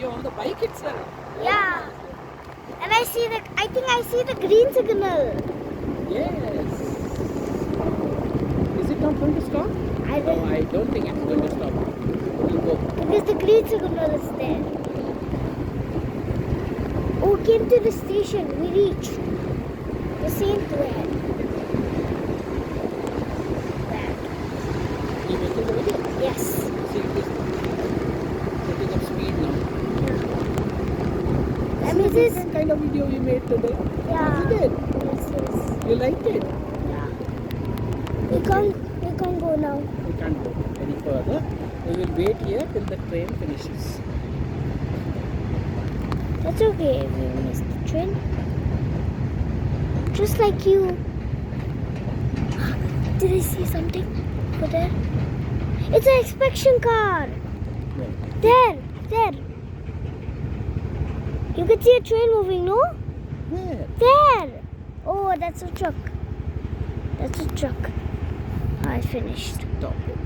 You're on the bike itself. Yeah. And I think I see the green signal. Yes. Is it not going to stop? I No, don't, I don't think it's going to stop. We'll go. because the green signal is there. Oh, we came to the station. We reached the same thread. That. You making the video? Yes. See, it is putting up speed now. That This means is a it's, different kind of video we made today. yeah. Isn't it? Yes. You liked it? Yeah. We can't go now. We can't go any further. We will wait here till the train finishes. That's okay if we miss the train. Just like you. Did I see something over there? It's an inspection car. Where? There. You can see a train moving, no? Where? There. Oh, that's a truck. That's a truck. I finished. Stop it.